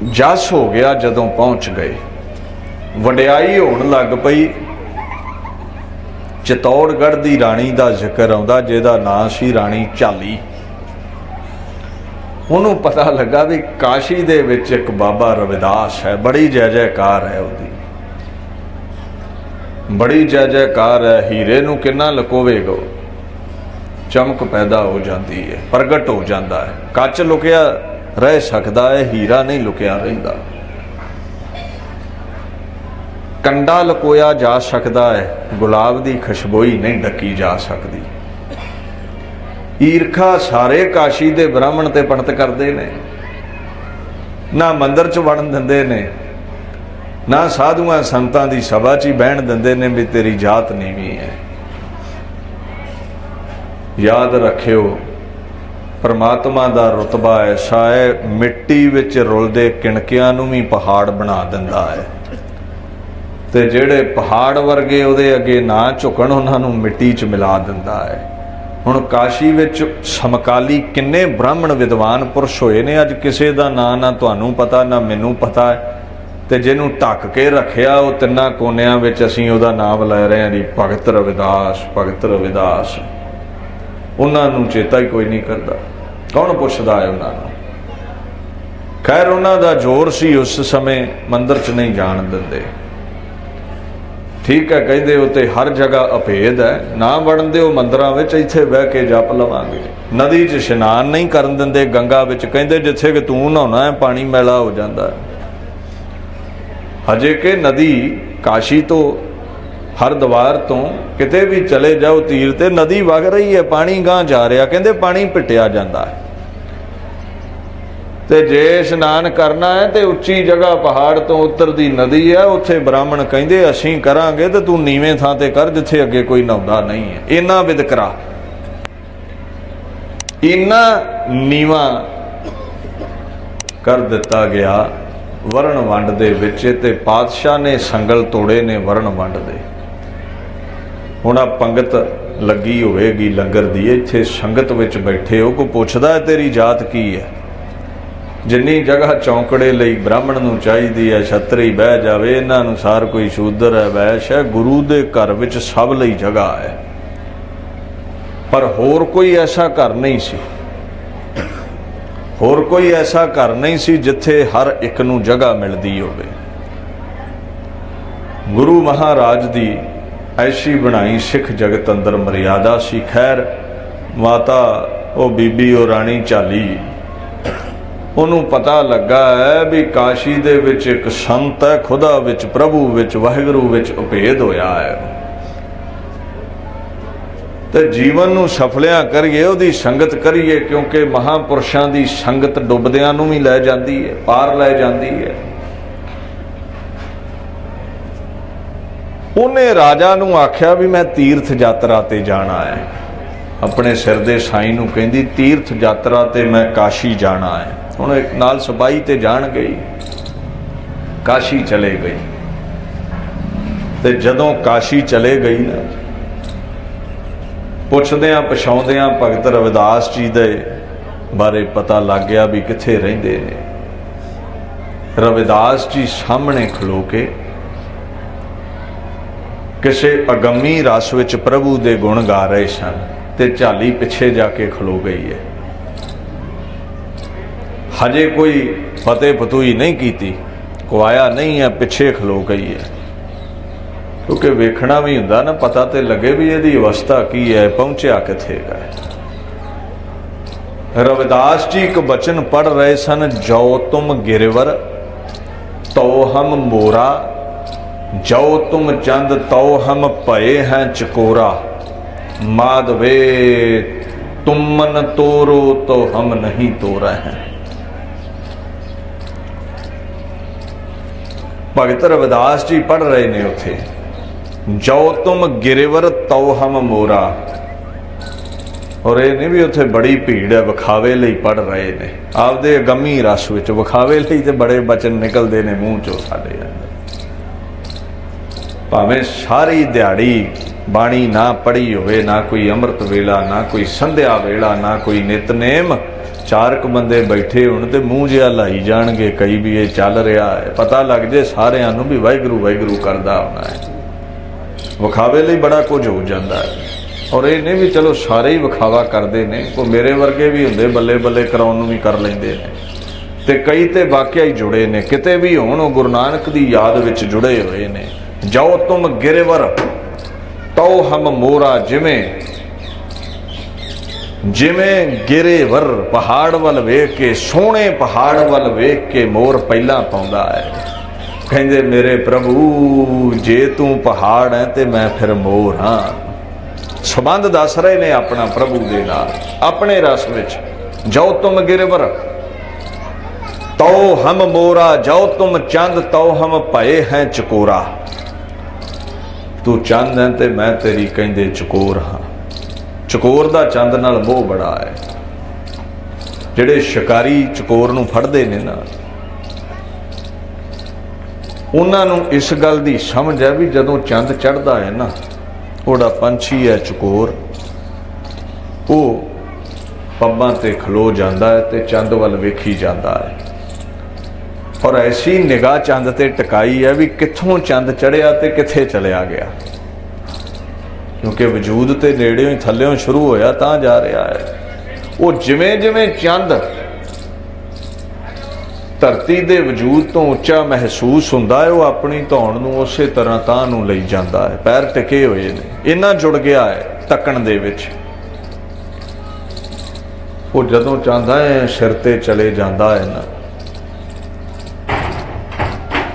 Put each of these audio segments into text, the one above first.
जस हो गया जदों पहुँच गए, वडियाई होण लग पई। चित्तौड़गढ़ की राणी का जिक्र आउंदा जिहदा नाम सी राणी झाली। उन्होंने पता लगा भी काशी दे विच एक बाबा रविदास है, बड़ी जय जयकार है उसकी, बड़ी जय जयकार है। हीरे नूं किन्ना लकोवेगा, चमक पैदा हो जाती है, प्रगट हो जाता है। कच लुकिया रह सकता है, हीरा नहीं लुकिया रहिंदा। कंडा लकोया जा सकता है, गुलाब की खुशबोई नहीं ढकी जा सकती। ईरखा सारे काशी दे ब्राह्मण ते पंडित करते ने, ना मंदिर च वड़न दिंदे ने, ना साधुआं संतां दी सभा च बहन दिंदे ने भी तेरी जात नीवी है। याद रखियो परमात्मा दा रुतबा ऐसा है, मिट्टी विच रुलदे किणकियां नूं भी पहाड़ बना दिंदा है, ते जेड़े पहाड़ वर्गे उहदे अगे ना झुकण उन्हां नूं मिट्टी च मिला दिंदा है। हुण काशी विच समकाली किन्ने ब्राह्मण विद्वान पुरुष होए ने, अज किसे दा नां ना तुहानूं पता ना मैनूं पता है, ते जिहनूं ढक के रखिया वो तिन्नां कोनियां विच असीं उहदा नाम लै रहे हां जी, भगत रविदास, भगत रविदास। उन्हां नूं चेता ही कोई नहीं करदा, कौन पुछदा है उन्हां नूं। खैर उन्हां दा जोर सी उस समय, मंदिर च नहीं जाण दिंदे। ठीक है, कहते उत्ते हर जगह अभेद है, ना वड़न दिओ मंदिरां विच, इत्थे बह के जप लवांगे। नदी च इशनान नहीं करन दिंदे, गंगा विच कहते जिथे कि तूं नहाउणा है पानी मैला हो जाता है। हजे कि नदी काशी तो हरद्वार तो किते भी चले जाओ तीर ते नदी वग रही है, पानी गांह जा रहा, कहते पानी पिटिया जाता है। ते जे इशनान करना है तो उच्ची जगह पहाड़ तो उतरदी नदी है, उत्थे ब्राह्मण कहते असीं करांगे तो तू नीवें थां ते कर जिथे अगे कोई नहाउंदा नहीं है। इन्ना विदकरा, इन्ना नीवा कर दिता गया वरण वंड दे विच, ते पातशाह ने संगल तोड़े ने वरण वंड दे। हुण आ पंगत लगी होवेगी लंगर दी, इत्थे संगत विच बैठे हो, कोई पुछदा है तेरी जात की है। जिन्नी जगह चौंकड़े लई ब्राह्मण नूं चाहीदी है, छतरी बह जावे, इन्हां अनुसार कोई शूदर है, वैश है, गुरु दे घर विच सब लई जगह है। पर होर कोई ऐसा घर नहीं सी, होर कोई ऐसा घर नहीं सी जिथे हर एक नूं जगह मिलदी होवे। गुरु महाराज दी ऐसी बनाई सिख जगत अंदर मर्यादा सी। खैर माता ओ बीबी ओ राणी झाली, उन्होंने पता लगा है भी काशी दे विच एक संत है, खुदा विच, प्रभु विच, वाहिगुरू विच उभेद होया है। ते जीवन नूं सफलियां करिए, उहदी संगत करिए, क्योंकि महापुरुषां दी संगत डुबदियां नूं भी लै जांदी है, पार लै जांदी है। उन्हें राजा नूं आख्या भी मैं तीर्थ यात्रा ते जाना है, अपने सिर दे साईं नूं कहंदी तीर्थ यात्रा ते मैं काशी जाना है। हुण एक नाल सिपाही ते जान गई, काशी चले गई। ते जदों काशी चले गई ना, पुछदियां पछाउंदियां भगत रविदास जी दे बारे पता लग गया भी कित्थे रहिंदे ने। रविदास जी सामने खलो के किसे अगमी रस विच प्रभु दे गुण गा रहे सन, ते झाली पिछे जाके खलो गई है। हजे कोई फतेह फतूई नहीं की, कुआया नहीं है, पिछे खलो गई है। क्योंकि वेखना भी हुंदा ना, पता तो लगे भी इहदी अवस्था की है, पहुंचा किथे है। रविदास जी एक बचन पढ़ रहे सन, जो तुम गिरवर तो हम मोरा, जो तुम चंद तो हम पए हैं चकोरा, माधवे तुम मन तोरो तो हम नहीं तोरा हैं। भगत रविदास जी पढ़ रहे ने उथे, जो तुम गिरवर तो हम मोरा। और ये नहीं भी उथे बड़ी भीड़ है, विखावे लई पढ़ रहे ने, आपदे अगमी रस विच विखावे लई ते बड़े बचन निकलते ने मूँह चों साडे अंदर। भावें सारी दिहाड़ी बाणी ना पढ़ी होवे, ना कोई अमृत वेला, ना कोई संध्या वेला, ना कोई नितनेम, चारक बंदे बैठे होण ते मूँह जिहा लाई जाणगे कई भी ये चल रहा है, पता लग जाए सारिਆਂ ਨੂੰ भी वाहिगुरू वाहिगुरू करदा होना है। विखावे ਲਈ बड़ा कुछ हो जाता है। और ये नहीं भी चलो सारे ही विखावा करते हैं, कोई मेरे वर्गे भी होंदे बल्ले बल्ले कराउण नूं भी कर लैंदे ने, ते कई ते वाकई जुड़े ने, किते भी होण वो गुरु नानक दी याद विच जुड़े हुए ने। जाओ तुम गिरवर तो हम मोरा, जिमें जिमें गिरेवर पहाड़ वल वेख के, सोहणे पहाड़ वल वेख के मोर पहला पाउंदा है। कहंदे मेरे प्रभु जे तू पहाड़ है ते मैं फिर मोर हाँ। संबंध दस रहे ने अपना प्रभु दे नाल अपने रस विच। जाओ तुम गिरवर तो हम मोरा, जाओ तुम चंद तो हम भये हैं चकोरा। तू चंद है ते मैं तेरी कहंदे चकोर हाँ। चकोर दा चंद नाल मोह बड़ा है। जिहड़े शिकारी चकोर नूं फड़दे ने ना, उन्हां नूं इस गल दी समझ है भी जदों चंद चढ़दा है ना, ओड़ा पंछी है चकोर, वो पब्बां ते खलो जांदा है ते चंद वल वेखी जांदा है। और ऐसी निगाह चंद ते टकाई है भी कित्थों चंद चढ़िया ते कित्थे चलिया गया, क्योंकि वजूद ते नेड़े ही थल्लों शुरू होया तां जा रहा है। वो जिवें जिवें चंद धरती दे वजूद तो उच्चा महसूस हुंदा है, वो अपनी धौण नूं उसे तरह तां नूं लई जांदा है। पैर टिके हुए ने, इन्ना जुड़ गया है तकण दे विच। वो जदों चाहता है सिर ते चले जांदा है ना,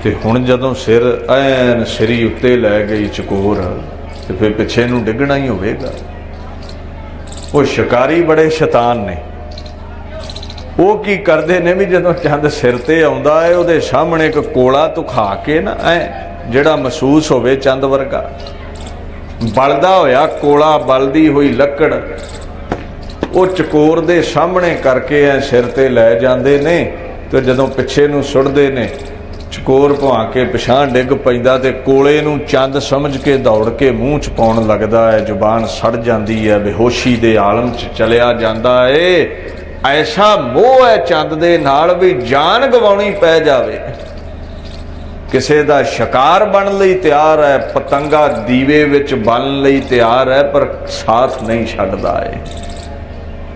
ते हुण जदों सिर ऐन सिरी उत्ते लै गई चकोर, ते फिर पिछे नूं डिगना ही होवेगा। वो शिकारी बड़े शैतान ने, वो की करते ने भी जदों चंद सिर ते आउंदा है, उहदे सामने एक कोला तुखा के ना ऐ जिहड़ा महसूस होवे चंद वर्गा, बलदा होया कोला, बलदी हुई लकड़, वो चकोर दे सामने करके ऐ सिर ते लै जांदे ने। ते जदों पिछे नूं सुटदे ने, चकोर भुआ के पिछां डिग पैंदा ते कोले नूं चंद समझ के दौड़ के मूँह च पाउण लगदा है। जुबान सड़ जांदी है, बेहोशी दे आलम च चलिया जांदा है। ऐसा मोह है चंद दे नाल भी जान गवाउणी पै जावे। किसे दा शिकार बन लई तैयार है, पतंगा दीवे विच बन लई तैयार है, पर साथ नहीं छड्डदा है।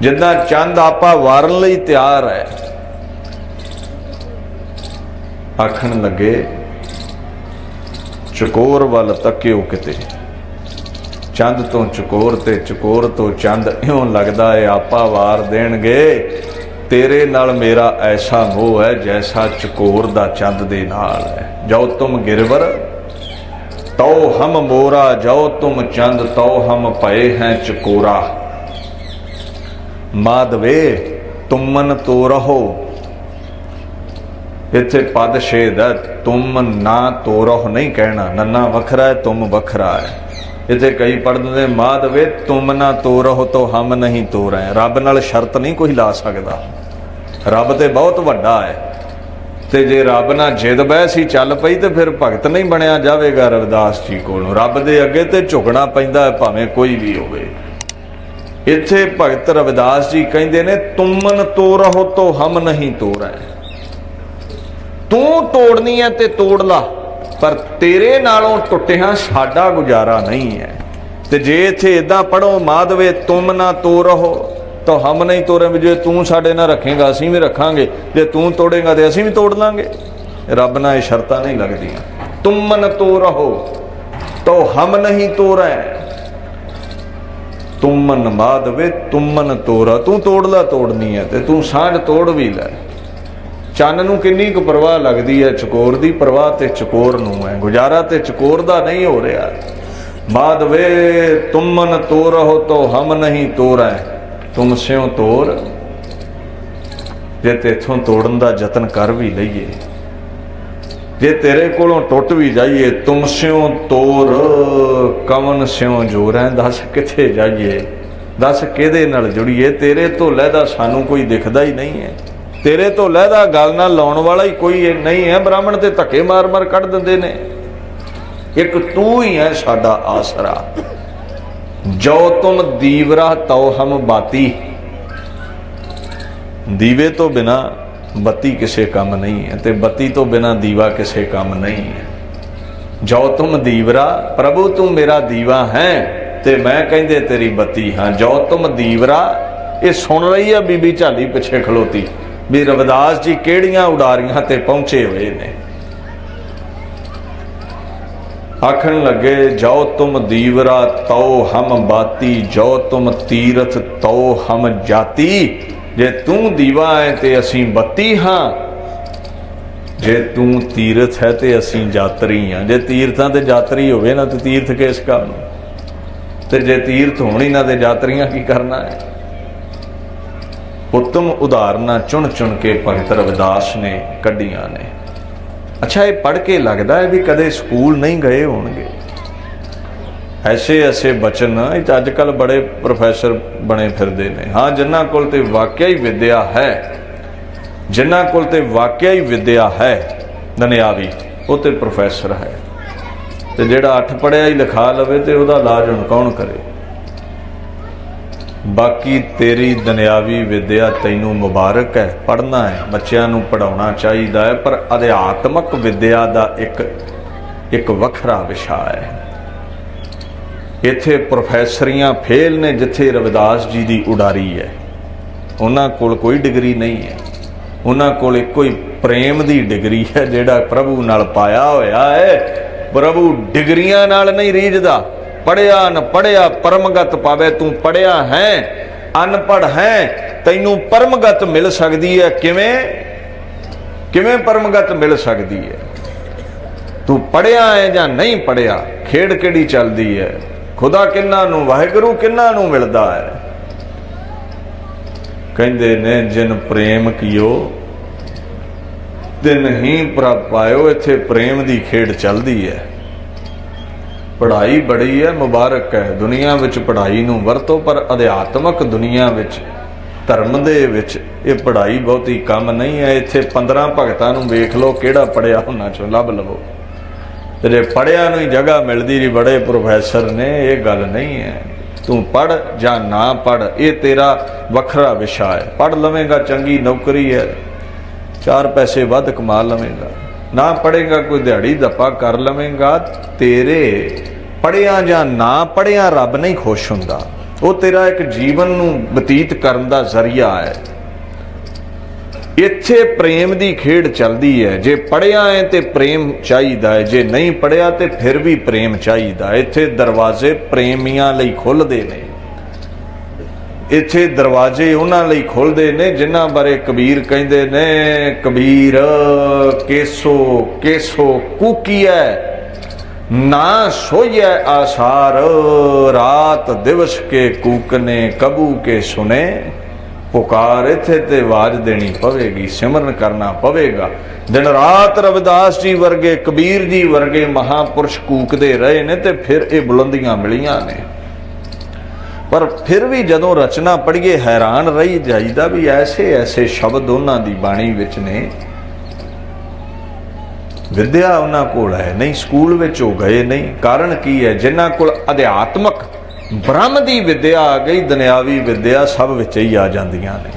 जिद्दां चंद आपा वारन लई तैयार है। आखण लगे चकोर वल तकियो किते, चंद तो चकोर ते चकोर तो चंद, इउं लगदा है आपा वार देणगे। तेरे नाल मेरा ऐसा मोह है जैसा चकोर दा चंद दे नाल है। जाओ तुम गिरवर तो हम मोरा, जाओ तुम चंद तो हम भये हैं चकोरा। माधवे तुमन तो रहो, इत्थे पद छेद है, तुम ना तो रहो नहीं कहना, नन्ना वखरा है तुम वखरा है। इत्थे कई पढ़ते माधवे तुम ना तो रहो तो हम नहीं तो रहे। रब नाल शर्त नहीं कोई ला सकदा, रब ते बहुत वड्डा है। ते जे रब नाल जिद बहसी चल पई ते फिर भगत नहीं बनया जावेगा रविदास जी कोलों। रब दे अगे ते झुकना पैंदा है भावें कोई भी होवे। इत्थे भगत रविदास जी कहंदे ने तुमन तो रहो तो हम नहीं तो रहे। तू तोड़नी है ते तोड़ ला, पर तेरे नालों टुटिया साडा गुजारा नहीं है। ते जे इत्थे इदां पढ़ो माधवे तुम ना तो रहो तो हम नहीं तोड़े, जे तू साडे ना रखेगा असीं भी रखांगे, जे तू तोड़ेगा तो असीं भी तोड़ लांगे। रब नाल शर्तां नहीं लगदियां। तुमन तो रहो तो हम नहीं तो रहे। तुमन माधवे तुमन तोड़ा, तू तोड़ ला तोड़नी है, ते तू सांझ तोड़ भी लै। चन्न नूं किन्नी कुछ परवाह लगती है, चकोर दी परवाह ते चकोर नूं है। गुजारा ते चकोर दा नहीं हो रहा। माधवे तुमन तो रहो तो हम नहीं तो रहे। तुम स्यों तोड़, जे तेथों तोड़न दा जतन कर भी लईए, जे तेरे कोलों टुट भी जाइए, तुम स्यों तोड़ कवन स्यों जोर है। दस किथे जाइए, दस किहदे नाल जुड़िए। तेरे तो लहदा सानू कोई दिखदा ही नहीं है, तेरे तो लहदा गल नाल लाउण वाला ही कोई नहीं है। ब्राह्मण ते धक्के मार मार कढ़ दिंदे ने, एक तू ही है साडा आसरा। जो तुम दीवरा तो हम बाती, दीवे तो बिना बत्ती किसे काम नहीं है, ते बत्ती तो बिना दीवा किसे काम नहीं है। जो तुम दीवरा प्रभु तू मेरा दीवा है, ते मैं कहंदे तेरी बत्ती हाँ। जो तुम दीवरा, ये सुन रही है बीबी झाली पिछे खलोती भी रविदास जी केड़ियां उडारियां ते पहुंचे हुए ने। आखन लगे जो तुम दीवरा तो हम बाती, जो तुम तीरथ तो हम जाती। जे तू दीवा है ते असी बत्ती हाँ, जे तू तीरथ है ते असी जातरी हाँ। जे तीर्थां ते जातरी होवे ना ते तीर्थ किस काम, ते जे तीर्थ होनी ना ते जातरियां की करना है। उत्तम उदाहरणा चुन चुन के भगत रविदास ने कड्डियां ने। अच्छा, ये पढ़ के लगता है भी कदे स्कूल नहीं गए होंगे। ऐसे ऐसे बचन अजकल बड़े प्रोफैसर बने फिरदे ने। हाँ, जिन्हां कोल ते वाकई ही विद्या है, जिन्हां कोल ते वाकई ही विद्या है दुनियावी, वो ते प्रोफैसर है। ते जिहड़ा 8 पढ़िया ही लिखा लवे ते उहदा इलाज हुण कौन करे। बाकी तेरी दुनियावी विद्या तैनू मुबारक है, पढ़ना है, बच्चों नू पढ़ाउणा चाहिदा है, पर अध्यात्मक विद्या दा एक वखरा विषय है। इत्थे प्रोफैसरियां फेल ने जिथे रविदास जी की उडारी है। उन्हां कोल कोई डिग्री नहीं है, उन्हां कोल इक्को ही प्रेम की डिग्री है जिहड़ा प्रभु नाल पाया होया है। प्रभु डिग्रियां नाल नहीं रीझदा। पढ़िया न पढ़िया परमगत पावे। तू पढ़िया है, अनपढ़ है, तैनू परमगत मिल सकती है। किवें परमगत मिल सकती है? तू पढ़िया है या नहीं पढ़िया, खेड़ किहड़ी चलदी है। खुदा किन्ना नू, वाहिगुरू किन्ना नू मिलदा है। कहंदे ने जिन प्रेम कियो तिन ही प्रभ पायो। इत्थे प्रेम दी खेड़ चलदी है। पढ़ाई बड़ी है, मुबारक है, दुनिया विच पढ़ाई नू वरतो, पर अध्यात्मक दुनिया विच धर्म दे विच ये पढ़ाई बहुती कम नहीं है। इत्थे 15 भगतां नू वेख लो किहड़ा पढ़िया उन्हां चों लभ लवो। जे पढ़िया नू ही जगह मिलदी रही बड़े प्रोफैसर ने, ये गल नहीं है। तू पढ़ या ना पढ़, ये तेरा वखरा विषय है। पढ़ लवेंगा चंगी नौकरी है, 4 पैसे वध कमा लवेंगा। ना पढ़ेगा कोई दिहाड़ी दप्पा कर लवेंगा। तेरे पढ़िया या ना पढ़िया रब नहीं खुश हुंदा। वो तेरा एक जीवन नू बतीत करन दा जरिया है। इत्थे प्रेम दी खेड़ चलदी है। जे पढ़िया है ते प्रेम चाहिदा है, जे नहीं पढ़िया ते फिर भी प्रेम चाहिदा है। इत्थे दरवाजे प्रेमियां लई खुलदे ने। इत्थे दरवाजे उन्हां लई खुलदे ने जिन्हां बारे कबीर कहंदे ने, कबीर केसो केसो कूकीए ना सोइए आसार। रात दिवस के कूकने कबू के सुने पुकार। इत्थे ते आवाज देनी पवेगी, सिमरन करना पवेगा। दिन रात रविदास जी वर्गे, कबीर जी वर्गे महापुरुष कूकदे रहे ने, ते फिर ये बुलंदियां मिलियां ने। पर फिर भी जदों रचना पढ़िए हैरान रही जाईदा भी ऐसे ऐसे शब्द उन्हां दी बाणी विच ने। विद्या उन्हां कोल है नहीं, स्कूल विच हो गए नहीं। कारण की है? जिन्हां कोल अध्यात्मक ब्रह्म दी विद्या आ गई, दुनियावी विद्या सब विच ही आ जांदियां ने।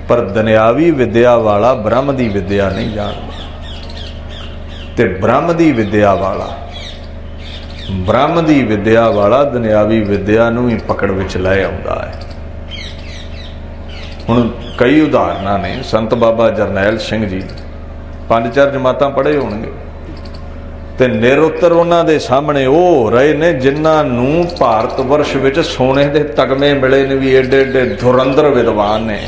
पर दुनियावी विद्या वाला ब्रह्म दी विद्या नहीं जानदा, ते ब्रह्म दी विद्या वाला दुनियावी विद्या नूं ही पकड़ विच लै आउंदा है। हुण कई उदाहरणां ने। संत बाबा जरनैल सिंह जी 5-4 जमातां पढ़े होणगे, ते निरुत्तर उन्हां दे सामने वो हो रहे ने जिन्हां नूं भारत वर्ष विच सोने दे तगमे मिले ने भी एडे एडे धुरंधर विद्वान ने।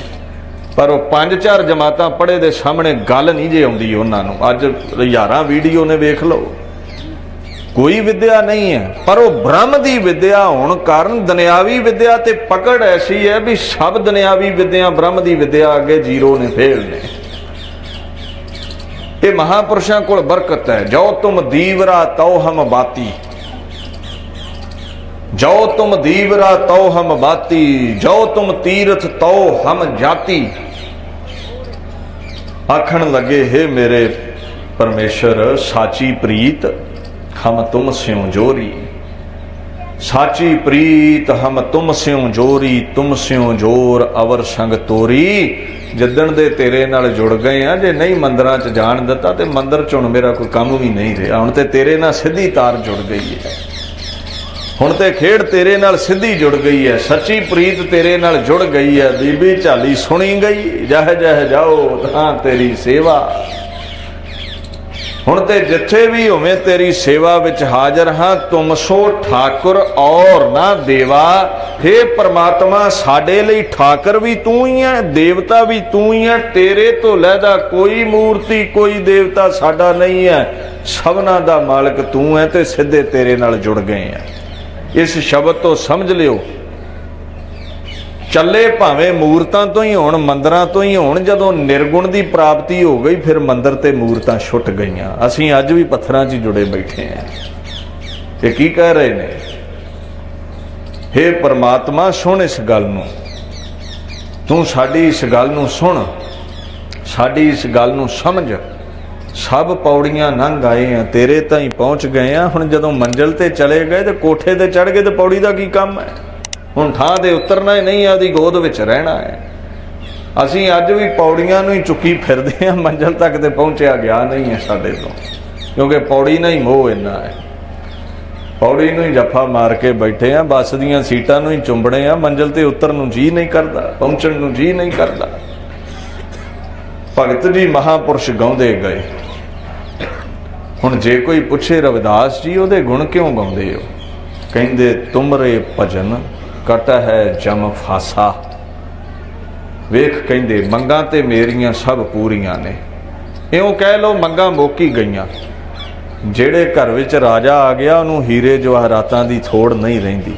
पर वो 5-4 जमातां पढ़े दे सामने गल नहीं जे आउंदी उन्हां नूं। अज 1000 वीडियो ने वेख लो, कोई विद्या नहीं है। पर वो ब्रह्म दी विद्या होने कारण दुनियावी विद्या ते पकड़ ऐसी है भी सब दुनियावी विद्या ब्रह्म दी विद्या अगे जीरो ने, फेल ने। ये महापुरुषों को बरकत है। जो तुम दीवरा तो हम बाती, जो तुम दीवरा तो हम बाती, जो तुम तीर्थ तो हम जाती। आखन लगे हे मेरे परमेश्वर साची प्रीत हम तुम स्यों जोरी। साची प्रीत हम तुम स्यों जोरी, तुम स्यों जोर अवर संग तोरी। जिदण दे तेरे नाल जुड़ गए आ, जे नहीं मंदिरां च जाण दिता तो मंदिर च हुण मेरा कोई काम भी नहीं रहा। हुण ते तेरे नाल सीधी तार जुड़ गई है, हुण ते खेड़ तेरे नाल सीधी जुड़ गई है। सच्ची प्रीत तेरे नाल जुड़ गई है। बीबी झाली सुनी गई, जह जह जाओ तां तेरी सेवा। हुण ते जिथे भी होवे तेरी सेवा विच हाजिर हाँ। तुम सो ठाकुर और ना देवा। हे परमात्मा, साडे लई ठाकुर भी तू ही है, देवता भी तू ही है। तेरे तो लैदा कोई मूर्ति कोई देवता साडा नहीं है। सबना दा मालिक तू है ते सीधे तेरे नाल जुड़ गए हैं। इस शब्द तो समझ लियो, चले भावें मूर्तां तो ही होण मंदिरां तो ही होण, जदों निर्गुण की प्राप्ति हो गई फिर मंदिर ते मूर्तां छुट गईयां। असीं अज भी पत्थरां 'च जुड़े बैठे हैं। ये की कह रहे ने? हे परमात्मा, सुन इस गल नूं, तू साडी इस गल नूं सुन, साडी इस गल नूं समझ। सब पौड़ियां लंघ आए हैं, तेरे ताईं पहुँच गए हैं। हुण जदों मंजिल ते चले गए तो कोठे ते चढ़ गए तो पौड़ी का की काम है? हुण थां ते उतरना ही नहीं, आदि गोद विच रहना है। असीं अज भी पौड़ियां नूं ही चुकी फिरदे हां, मंजिल तक ते पहुंचिया गया नहीं है साडे तो, क्योंकि पौड़ी ना ही मोह इन्ना है। पौड़ी नूं ही जफ्फा मार के बैठे हैं, बस दीयां सीटां नूं ही चुंबड़े हैं, मंजिल ते उतरन नूं जी नहीं करदा, पहुंचण नूं जी नहीं करदा। भगत जी महापुरुष गाउंदे गए। हुण जे कोई पुछे रविदास जी उहदे गुण क्यों गाउंदे हो? कहंदे तुमरे भजन कट है जम फासा। वेख कहंदे मंगां ते मेरियां सब पूरियां ने। इउं कह लो मंगां मुक ही गईयां। जेड़े घर विच राजा आ गया उन्होंने हीरे जवाहरातां दी थोड़ नहीं रहिंदी।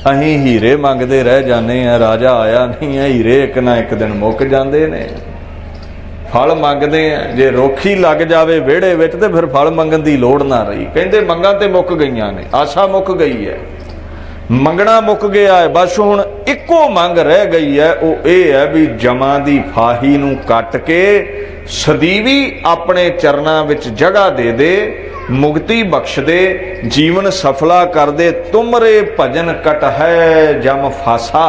अहीं हीरे मंगदे रह जाने हैं, राजा आया नहीं है, हीरे एक ना एक दिन मुक जांदे ने। फल मंगदे हैं, जे रोखी लग जावे विहड़े विच ते फिर फल मंगण दी लोड़ ना रही। कहंदे मंगां ते मुक गईयां ने, आशा मुक गई है, मंगना मुक गया है। बस हुण इक्को मंग रह गई है, वो ये है भी जमा दी फाही नूं कट के सदीवी अपने चरनां विच जगह दे दे, मुक्ति बख्श दे, जीवन सफला कर दे। तुमरे भजन कट है जम फासा।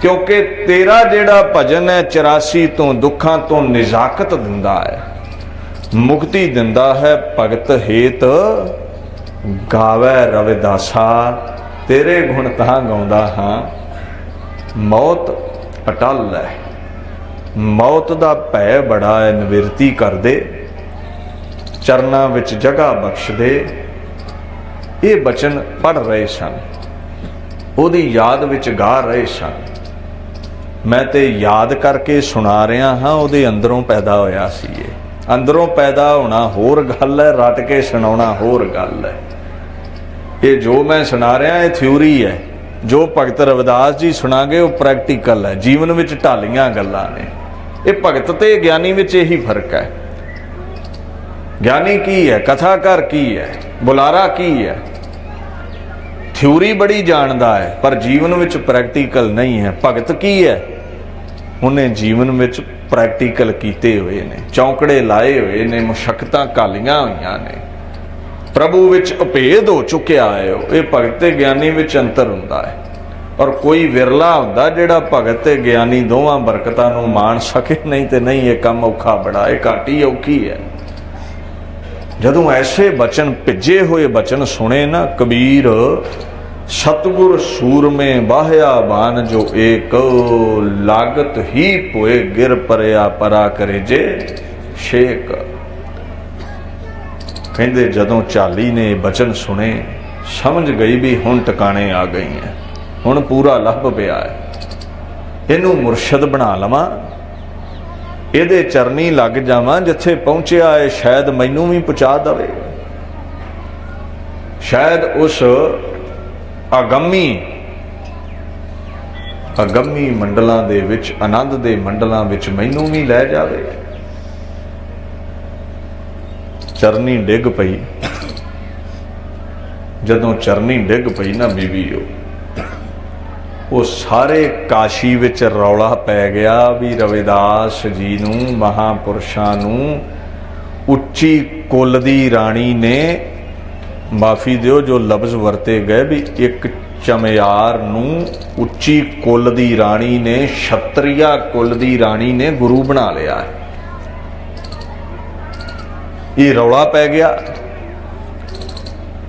क्योंकि तेरा जेड़ा भजन है 84 तो दुखां तो निजाकत दिंदा है, मुक्ति दिंदा है। भगत हेत गावै रविदासा। तेरे गुण तां गाउंदा हां। मौत अटल है, मौत दा भै बड़ा है, निवृत्ति कर दे, चरना विच जगह बख्श दे। ये बचन पढ़ रहे सन, ओदी याद विच गा रहे सन। मैं ते याद करके सुना रहा हाँ, ओदे अंदरों पैदा होया सी। ये अंदरों पैदा होना होर गल है, रट के सुनाउणा होर गल है। ये जो मैं सुना रहा ये थ्योरी है, जो भगत रविदास जी सुना गए वो प्रैक्टिकल है, जीवन विच ढालियां गल्लां ने। ये भगत ते ज्ञानी विच यही फर्क है। ज्ञानी की है, कथाकार की है, बुलारा की है, थ्योरी बड़ी जानदा है पर जीवन विच प्रैक्टिकल नहीं है। भगत की है, उन्हें जीवन विच प्रैक्टिकल कीते हुए ने, चौंकड़े लाए हुए ने, मुशक्कतां घालियां होईयां ने, प्रभु विच अभेद हो चुकिया है। ये भगत ते ज्ञानी विच अंतर हुंदा है। और कोई विरला हुंदा जिहड़ा भगत ते ज्ञानी दोवां बरकतां नूं माण सके, नहीं ते नहीं। ये काम औखा बड़ा, ये घाटी औखी है। जदों ऐसे बचन भिजे हुए बचन सुने ना, कबीर सतगुर सूर में बाह्या बान जो एक, लागत ही पोए गिर परया परा करे जे शेक। कहंदे जदों झाली ने बचन सुने, समझ गई भी हुण टकाने आ गई हैं, हुण पूरा लभ पिया है। इनू मुरशद बना लवां, इहदे चरनी लग जावां, जिथे पहुंचिया है शायद मैनू भी पहुंचा दवे। शायद उस अगम्मी मंडलां दे विच, आनंद दे मंडलां विच मैनू भी लै जावे। चरनी डिग पई। जदों चरनी डिग पई ना बीबी, वो सारे काशी विच रौला पै गया भी रविदास जी नूं, महापुरुषां नूं, उच्ची कुल दी राणी ने माफ़ी दिओ जो लफ्ज़ वरते गए भी एक चमयार नूं उच्ची कुल दी राणी ने, क्षत्रिया कुल दी राणी ने गुरु बना लिया है। ये रौला पै गया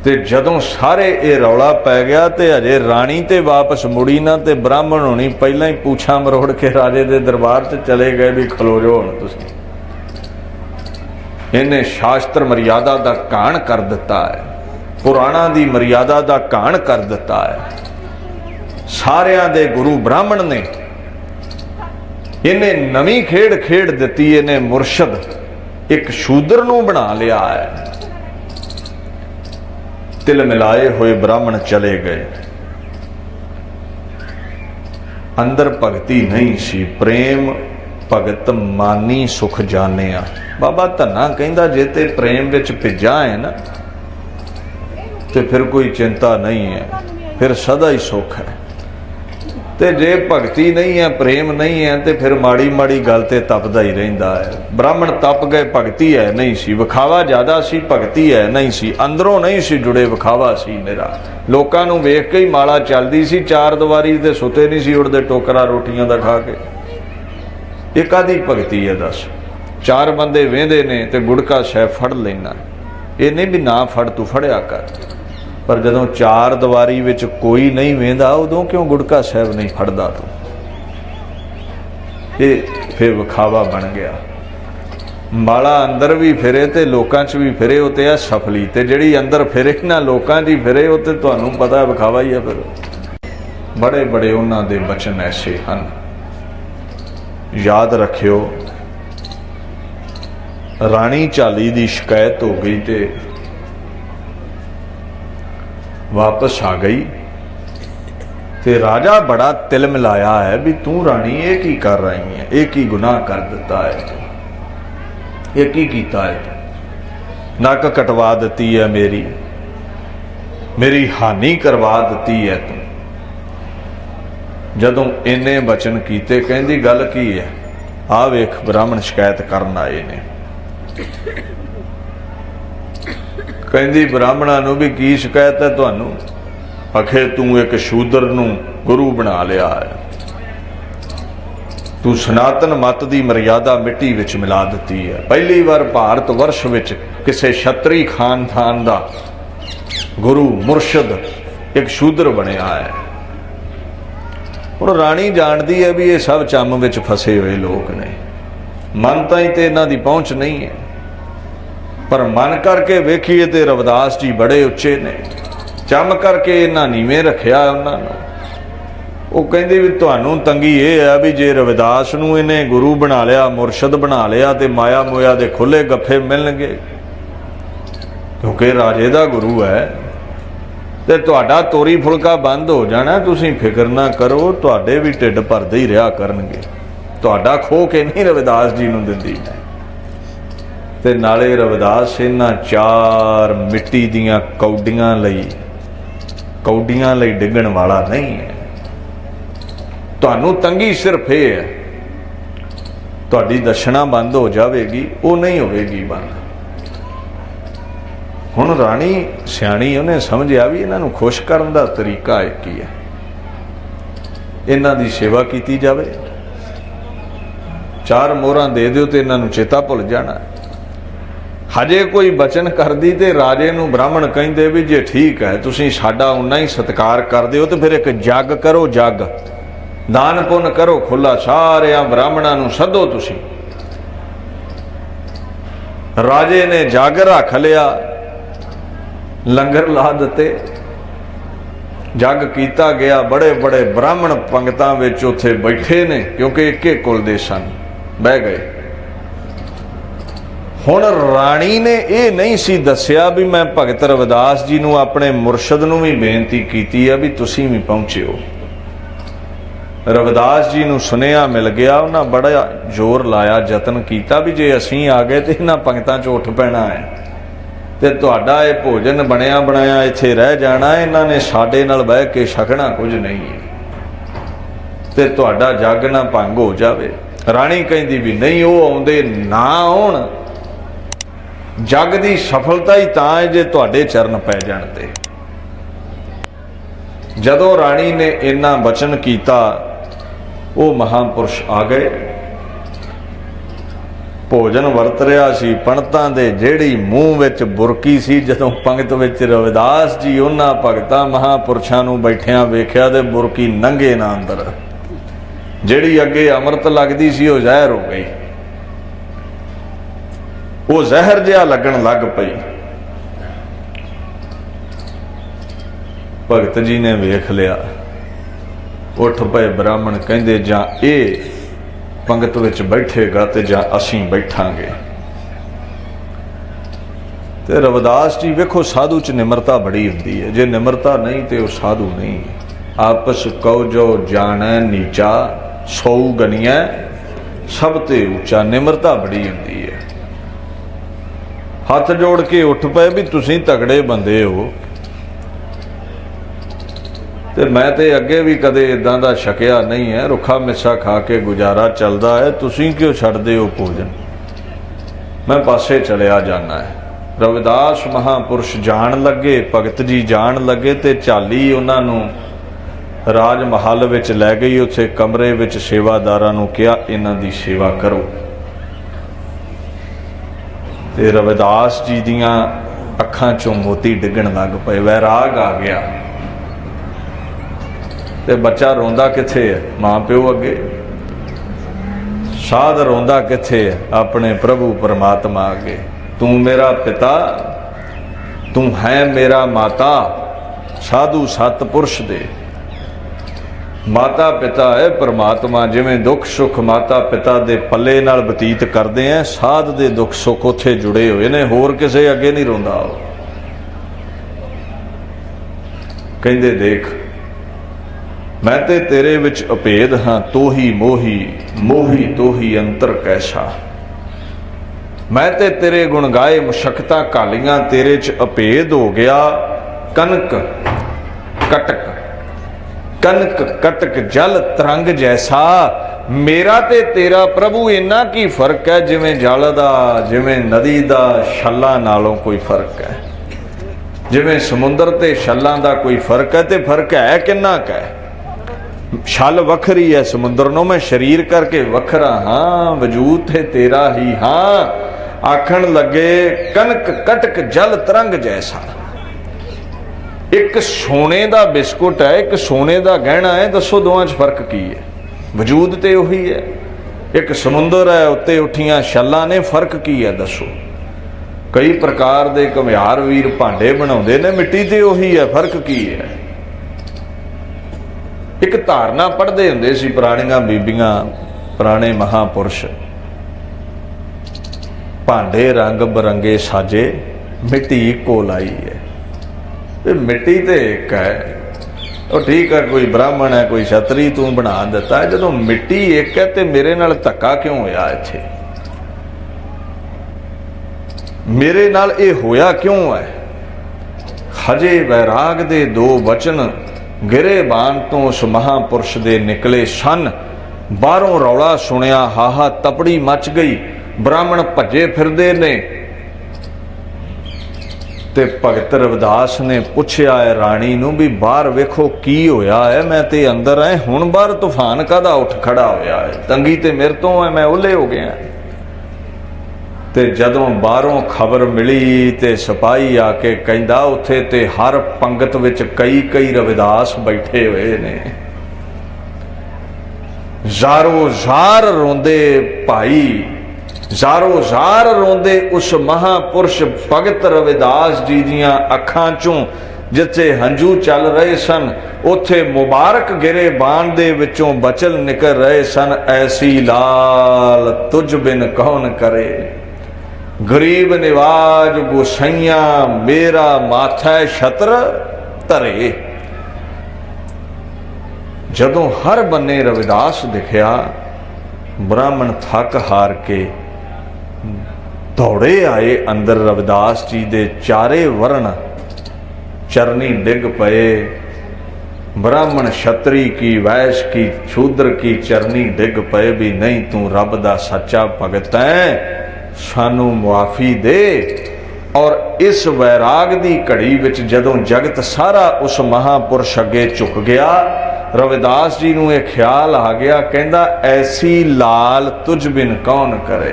ते जदों सारे ये रौला पै गया ते अजे राणी ते वापस मुड़ी ना ते ब्राह्मण होनी पहला ही पूछा मरोड़ के राजे दे दरबार च चले गए भी खलो जो हुण तुसीं। इन्हें शास्त्र मर्यादा दा घाण कर दिता है, पुराणा दी मर्यादा दा घाण कर दिता है। सारियां दे गुरु ब्राह्मण ने, इन्हें नवीं खेड खेड दिती, इन्हें मुरशद एक शूद्र नूं बना लिया है। तिल मिलाए हुए ब्राह्मण चले गए, अंदर भगती नहीं सी, प्रेम भगत मानी सुख जानिया। बाबा धन्ना कहंदा जे ते प्रेम विच भिजा है ना ते फिर कोई चिंता नहीं है, फिर सदा ही सुख है। ते जे भगती नहीं है, प्रेम नहीं है, तो फिर माड़ी माड़ी गल ते तपदा ही रहिंदा है। ब्राह्मण तप गए, भगती है नहीं सी, विखावा ज्यादा सी, भगती है नहीं सी, अंदरों नहीं सी जुड़े, विखावा सी मेरा। लोकां नूं वेख के ही माला चलदी सी, चार दीवारी ते सुते नहीं सी उड़दे टोकरा रोटियां दा खा के। ये कादी भगती है दस? चार बंदे वेंदे ने ते गुड़का शह फड़ लेना, ये नहीं भी ना फड़ तू फड़िया कर। पर जदों चार दीवारी विच कोई नहीं वेंदा उदों क्यों गुड़का साहब नहीं फड़दा तू? ये फिर विखावा बन गया। माला अंदर भी फिरे ते लोकां च भी फिरे, उते आ सफली, ते जिहड़ी अंदर फिरे ना लोकां च फिरे, उते तुहानूं पता विखावा ही है। फिर बड़े बड़े उन्हां दे बचन ऐसे हन, याद रखियो। राणी झाली दी शिकायत हो गई ते वापस आ गई, ते राजा बड़ा तिल मिलाया है भी तू राणी ये की कर रही है, एक ही गुनाह कर दिता है, एक ही कीता है, नक कटवा दी है मेरी, मेरी हानि करवा दी है तू। जदों इन्ने बचन कीते कहंदी गल की है, आ वेख ब्राह्मण शिकायत करन आए ने। कहंदी ब्राह्मणां नूं भी की शिकायत है तुहानूं? आखे तू एक शूद्र नूं गुरु बना लिया है, तू सनातन मत दी मर्यादा मिट्टी विच मिला दिती है। पहली बार भारत वर्ष विच किसी क्षत्रिय खानदान दा गुरु मुरशद एक शूद्र बनिया है। हुण राणी जानदी है भी ये सब चम विच फसे हुए लोग ने, मन ताईं ते इन्हां दी पहुंच नहीं है, पर मन करके वेखीए ते रविदास जी बड़े उच्चे ने, चम करके इन्हां नीवें रखिया उन्होंने। वो कहंदे भी तुहानूं तंगी ये है भी जे रविदास नूं इन्हें गुरु बना लिया, मुरशद बना लिया, तो माया मोया दे खुले गफे मिलणगे, क्योंकि राजे दा गुरु है। ते तुहाडा तोरी फुलका बंद हो जाना, तुसीं फिक्र ना करो, तुहाडे भी ढिड भरदे ही रहा करनगे, तुहाडा खो के नहीं रविदास जी नूं दिंदी। ते नाले रविदास इन्हां चार मिट्टी दीयां कौडियां लई डिगण वाला नहीं है। तुहानूं तंगी सिर्फ ये है, तुहाडी दशना बंद हो जाएगी, वो नहीं होगी बंद। हुण राणी सियाणी उन्हें समझिया भी इन्हां नूं खुश करन दा तरीका एक ही है, इन्हां दी सेवा कीती जावे, चार मोहरां दे दिओ ते इन्हां नूं चेता भुल जाना। हजे कोई बचन कर दी ते राजे नूं ब्राह्मण कहंदे भी जे ठीक है तुसीं साडा उन्ना ही सत्कार कर दिओ ते फिर एक जग करो, जग दान पुण्य करो खुला, सारियां ब्राह्मणां नूं सदो तुसीं। राजे ने जग रख लिया, लंगर ला दिते, जग कीता गया, बड़े बड़े ब्राह्मण पंगतां विच उत्थे बैठे ने, क्योंकि एक एक कुल दे सन, बह गए। हुण राणी ने यह नहीं सी दस्या भी मैं भगत रविदास जी नूं अपने मुरशद नूं भी बेनती कीती है भी तुसीं भी पहुंचिओ। रविदास जी नूं सुनेहा मिल गया, उन्हां बड़ा जोर लाया, जतन किया भी जे असीं आ गए तो इन्हां पंगतां चों उठ पैना है, ते तुहाडा ये भोजन बनया बनाया इत्थे रह जाना, इन्हां ने साडे नाल बह के छकना कुछ नहीं है, ते तुहाडा जग ना भंग हो जावे। राणी कहंदी भी नहीं, वो आउंदे ना आउण, जग की सफलता ही तां है जे तुहाडे चरण पै जाण ते। जदों राणी ने इन्ना वचन किया, वो महापुरुष आ गए। भोजन वरत रहा सी पंडितां दे, जेड़ी मूँह विच बुरकी सी, जदों पंगत विच रविदास जी उन्हां भगतां महापुरुषां नूं बैठियां वेख्या ते बुरकी नंगे ना अंदर, जेड़ी अगे अमृत लगदी सी वो जहर हो गई। वो जहर जिहा लगन लग पई। भगत जी ने वेख लिया, उठ पे ब्राह्मण, कहंदे जां ये पंगत विच बैठेगा ते जां असीं बैठांगे। ते रविदास जी वेखो, साधु च निमरता बड़ी हुंदी है, जे निमरता नहीं तो वह साधु नहीं। आपस कहो जो जाने नीचा, सौ गनिया सब ते ऊंचा। निमरता बड़ी हुंदी है। हाथ जोड़ के उठ पे भी तुसीं तगड़े बंदे हो, ते मैं ते अगे भी कदे इदां दा छकिया नहीं है, रुखा मिस्सा खा के गुजारा चलता है, तुसीं क्यों छड्डदे हो भोजन, मैं पासे चलिया जाना है। रविदास महापुरुष जान लगे, भगत जी जान लगे, ते चाली उन्हां नूं राज महल विच लै गई। उत्थे कमरे विच सेवादारां नूं कहा, इन्हां दी सेवा करो। ते रविदास जी दियां अखां चों मोती डिगण लग पए, वैराग आ गया। ते बच्चा रोंदा किथे है, मां प्यो अगे। साध रोंदा किथे है, अपने प्रभु परमात्मा अगे। तू मेरा पिता, तू है मेरा माता। साधु सतपुरुष दे माता पिता है परमात्मा। जिवें दुख सुख माता पिता दे पल्ले नाल बतीत करते हैं, साध दे दुख सुख उत्थे जुड़े हुए ने, होर किसे अगे नहीं रोंदा। कहंदे देख, मैं ते तेरे विच अभेद हाँ, तो ही मोही, मोही तो ही अंतर कैसा। मैं ते तेरे गुण गाए, मुशक्कतां घालियां, तेरे च अभेद हो गया। कनक कटक, कनक कटक जल तरंग जैसा। मेरा ते तेरा प्रभु इन्ना की फर्क है, जिवें जल दा, जिवें नदी दा छल्लां नालों कोई फर्क है। जिवें समुंदर ते छल्लां दा कोई फर्क है, ते फर्क है किन्ना क है। छल वखरी है समुद्र नो, मैं शरीर करके वखरा हाँ, वजूद थे तेरा ही हाँ। आखण लगे कनक कटक जल तरंग जैसा। एक सोने दा बिस्कुट है, एक सोने दा गहना है, दसो दोवां च फर्क की है। वजूद ते उही है। एक समुंदर है, उत्ते उठियां छल्लां ने, फर्क की है दसो। कई प्रकार दे घमियार वीर भांडे बनाउंदे ने, मिट्टी ते उही है, फर्क की है। एक धारना पढ़ते हुंदे सी पुराणियां बीबियां, पुराने महापुरुष, भांडे रंग बरंगे साजे, मिट्टी इको लाई है। मिट्टी तो एक है, और ठीक है, कोई ब्राह्मण है, कोई छतरी तू बना दिता है। जदों मिट्टी एक है तो मेरे नाल धक्का क्यों होया इत्थे, मेरे नाल ये होया क्यों है। हजे वैराग दे दो वचन गिरेबान तो उस महापुरुष दे निकले सन। बाहरों रौला सुनिया, हाहा तपड़ी मच गई, ब्राह्मण भजे फिरदे ने। ते भगत रविदास ने पुछया है राणी नूं भी बाहर वेखो की होया है। मैं ते अंदर है, हुण बाहर तूफान कादा उठ खड़ा होया है, तंगी ते मेरे तो है, मैं ओले हो गया। ते जदों बाहरों खबर मिली ते सिपाही आके कहंदा उत्थे ते हर पंगत विच कई कई रविदास बैठे हुए ने। ਜ਼ਾਰੋ ਜ਼ਾਰ रोंदे भाई, ਜ਼ਾਰੋ ਜ਼ਾਰ रोंदे उस महापुरुष भगत रविदास जी दियां अखां चों जिथे हंझू चल रहे सन, उथे मुबारक गिरेबान दे विचों बचल निकल रहे सन। ऐसी लाल तुझ बिन कौन करे, गरीब निवाज गोसैया मेरा माथा छत्र धरे। जदों हर बन्ने रविदास दिखया, ब्राह्मण थक हार के दौड़े आए अंदर। रविदास जी दे चारे वर्ण चरनी डिग पए। ब्राह्मण क्षत्री की, वैश्य की, शूद्र की चरनी डिग पए भी नहीं तू रब दा सच्चा भगत है। सानू मुआफ़ी दे। और इस वैराग की घड़ी विच जदों जगत सारा उस महापुरुष अगे झुक गया, रविदास जी नूं यह ख्याल आ गया, कहंदा ऐसी लाल तुझ बिन कौन करे।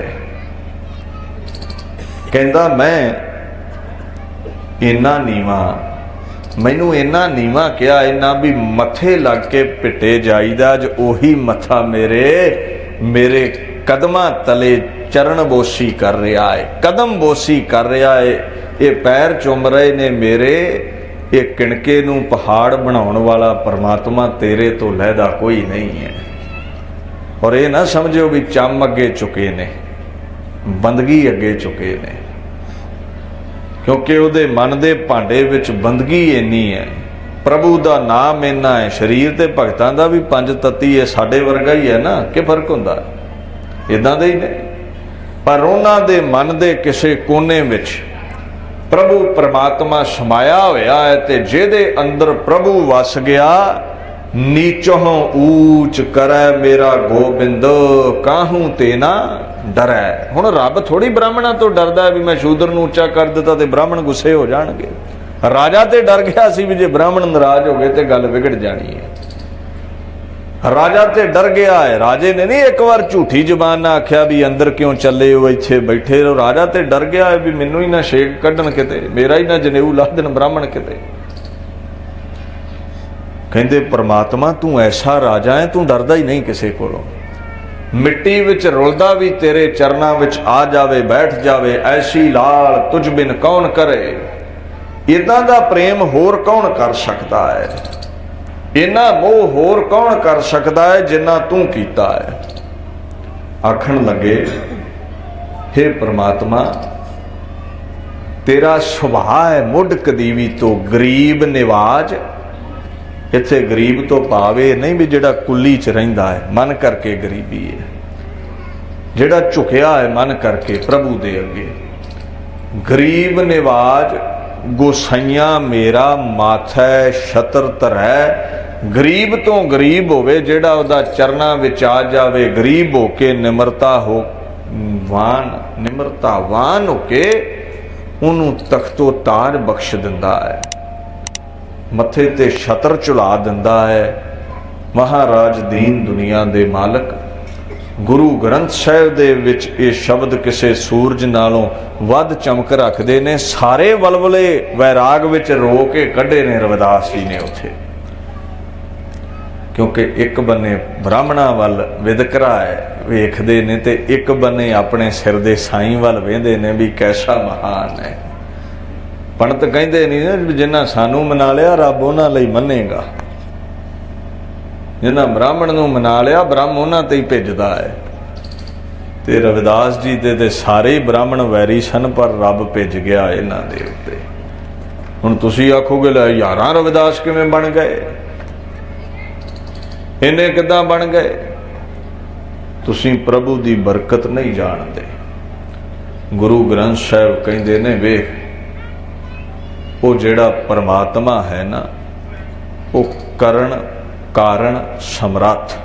कहंदा मैं इन्ना नीवा, मैनू इन्ना नीवा किया, इन्ना भी मथे लग के पिटे जाईदा, जो ओही मथा मेरे कदमां तले चरण बोसी कर रहा है, कदम बोसी कर रहा है, ये पैर चुम रहे ने मेरे, ये किणके नूं पहाड़ बनाउण वाला परमात्मा तेरे तो लहदा कोई नहीं है। और ये ना समझो भी चम अगे चुके ने, बंदगी अगे चुके ने, क्योंकि उहदे मन दे भांडे विच बंदगी इन्नी है, प्रभु दा नाम इन्ना है। शरीर ते भगतां दा भी पंज तत्ती है, साडे वर्गा ही है ना, कि फर्क हुंदा इदां दे ही ने। पर उन्हां दे मन दे किसे कोने विच प्रभु परमात्मा समाया होया है, ते जिहदे अंदर प्रभु वस गया, नीचों ऊंच करे मेरा गोबिंद, काहू ते ना डरै। हुण रब थोड़ी ब्राह्मणां तो डरदा है भी मैं शूद्र नूं उच्चा कर दिता ते ब्राह्मण गुस्से हो जाणगे। राजा ते डर गया सी भी जे ब्राह्मण नाराज हो गए ते गल विगड़ जानी है। राजा ते डर गया है, राजे ने नहीं एक बार झूठी जबान ना आख्या भी अंदर क्यों चले हो, इत्थे बैठे रहो। राजा ते डर गया है भी मैनू ही ना शेक कढ़न किते, मेरा ही ना जनेऊ ला देन ब्राह्मण किते। कहंदे परमात्मा तू ऐसा राजा है, तू डरदा ही नहीं किसे कोलों। मिट्टी विच रुलदा भी तेरे चरना विच आ जावे, बैठ जावे, ऐसी लाल तुझ बिन कौन करे। इदां दा प्रेम होर कौन कर सकता है, इन्ना मोह होर कौन कर सकता है जिन्ना तू कीता है। आखण लगे हे परमात्मा तेरा सुभाव है मुढ़ कदीवी तो गरीब निवाज। इत्थे गरीब तो भावे नहीं भी जिहड़ा कुली च रहिंदा है, मन करके गरीबी है, जिहड़ा झुकिया है मन करके प्रभु दे अगे। गरीब निवाज गोसाइया मेरा माथै छतर धरै। गरीब तो गरीब होवे जिहड़ा उहदा चरना विच आ जावे, गरीब होके निमरतावान होके उहनूं तख्तो ताज बख्श दिंदा है, मथे ते छतर झुला दिंदा है। महाराज दीन दुनिया दे मालक गुरु ग्रंथ साहिब दे विच ये शब्द किसे सूरज नालों वध चमक रखते ने। सारे वलवले वैराग विच रो के कढ़े ने रविदास जी ने उथे, क्योंकि एक बन्ने ब्राह्मणा वल विदकरा है वेखदे ने, ते एक बन्ने अपने सिर दे साईं वल वेंदे ने भी कैसा महान है। पंडित कहंदे नहीं ना जिन्ना सानू मना लिया रब उन्हां लई मन्नेगा, जिन्ना ब्राह्मण नूं मना लिया ब्रह्म उन्हां ते ही भेजदा है। ते रविदास जी दे सारे ही ब्राह्मण वैरी सन, पर रब भेज गया इन्हां दे उत्ते। हुण तुसीं आखोगे लै यारां रविदास किवें बन गए, इन्ने किदां बन गए। तुसीं प्रभु दी बरकत नहीं जानते। गुरु ग्रंथ साहिब कहंदे ने वेख वो जिहड़ा परमात्मा है ना, वो करण कारण समर्थ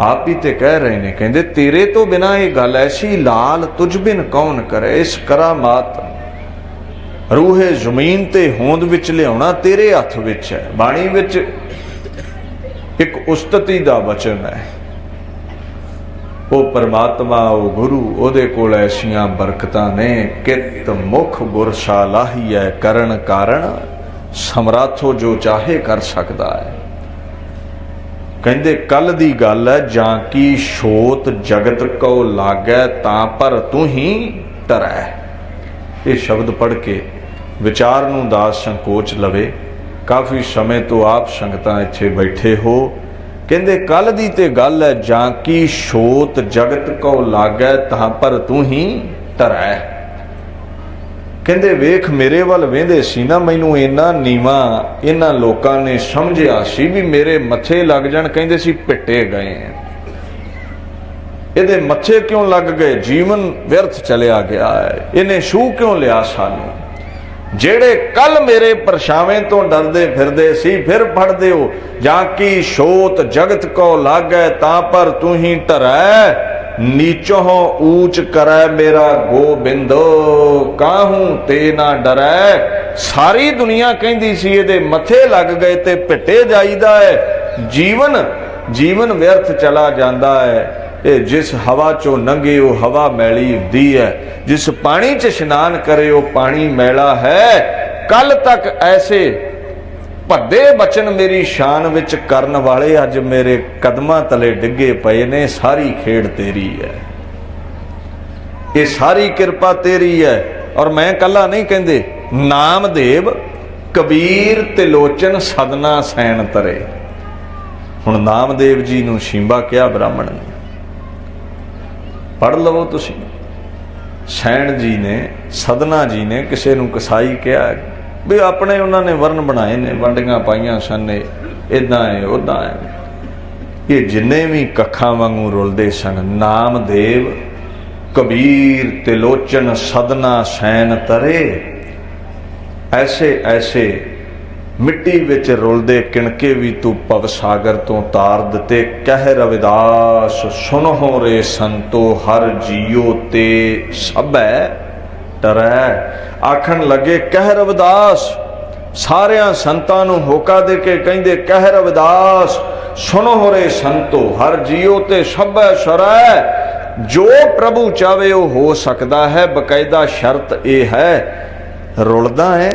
आप ही ते कह रहे ने। कहंदे तेरे तो बिना ये गल ऐसी लाल तुझ बिन कौन करे। इस करामात रूहे जमीन ते होंद विच लियाउणा तेरे हथ विच है। बाणी विच एक उस्तति दा वचन है, वो परमात्मा वो गुरु ओदे कोल ऐसियां बरकतां ने, कित मुख गुर शालाही है, करण कारण समराथो जो चाहे कर सकता है। कहंदे कल दी गल है, जां की छोत जगत को लागै तां पर तू ही डरै। ये शब्द पढ़ के विचार नूं दास संकोच लवे। काफ़ी समय तो आप संगतां इत्थे बैठे हो। कहंदे कल दी ते गल है, जां की छोत जगत को लागै तां पर तू ही डरै। कहंदे वेख मेरे वल वेंदे सी ना, मैनू इन्ना नीवा इन्हां लोकां ने समझिया सी भी मेरे मथे लग जाण। कहंदे सी पिटे गए हैं, इहदे मथे क्यों लग गए, जीवन व्यर्थ चलिया गया है, इन्हें छू क्यों लिया सानू। जेड़े कल मेरे परछावें तो डरदे फिरदे सी, फिर पढ़दे हो जां की छोत जगत को लागै तां पर तू ही डरै। नीचों ऊंच करै मेरा गोबिंद, काहू ते ना डरै। सारी दुनिया कहती सी इहदे मथे लग गए ते भिटे जाईदा है। जीवन व्यर्थ चला जाता है। ये जिस हवा चो लंघे वो हवा मैली हुंदी है, जिस पानी च इशनान करे वो पानी मैला है। कल तक ऐसे भद्दे बचन मेरी शान विच करन वाले अज मेरे कदमां तले डिगे पए ने। सारी खेड़ तेरी है, ये सारी किरपा तेरी है। और मैं कला नहीं कहंदे, नामदेव कबीर तिलोचन सदना सैन तरे। हुण नामदेव जी नूं शिंबा कहा ब्राह्मण ने, पढ़ लवो तुसीं। सैन जी ने, सदना जी ने किसी नूं कसाई कहा भी अपने उन्होंने वर्ण बनाए ने, वंडियां पाइयां सन, इदां है उदां है। ये जिन्ने भी कखां वांगू रुलदे सन, नामदेव कबीर तिलोचन सदना सैन तरे। ऐसे ऐसे मिट्टी विच रुलदे किणके भी तू पव सागर तो तार दिते। कह रविदास सुनो रे संतो, हर जियो ते सबै डरै। आखन लगे कह रविदास, सारिया संतां नूं होका दे के कहिंदे, कह रविदास सुनो रे संतो, हर जियो ते सबै शरै। जो प्रभु चाहे वो हो सकता है, बकायदा शर्त यह है, रुलदा है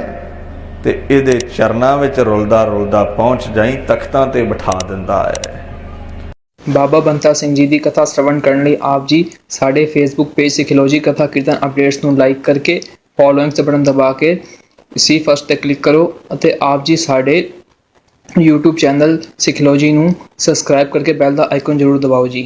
ते इहदे चरनां विच रुलदा रुलदा पहुँच जाई, तख्तां ते बिठा दिंदा है। बाबा ਬੰਤਾ ਸਿੰਘ जी की कथा श्रवण करने ਲਈ आप जी साढ़े फेसबुक पेज सिखोलॉजी कथा कीर्तन अपडेट्स ਨੂੰ लाइक करके फॉलोइंग से बटन दबा के सी फर्स्ट ਤੇ क्लिक करो। ਅਤੇ आप जी साढ़े YouTube चैनल सिखोलॉजी ਨੂੰ सब्सक्राइब करके बैल ਦਾ आइकन जरूर दबाओ जी।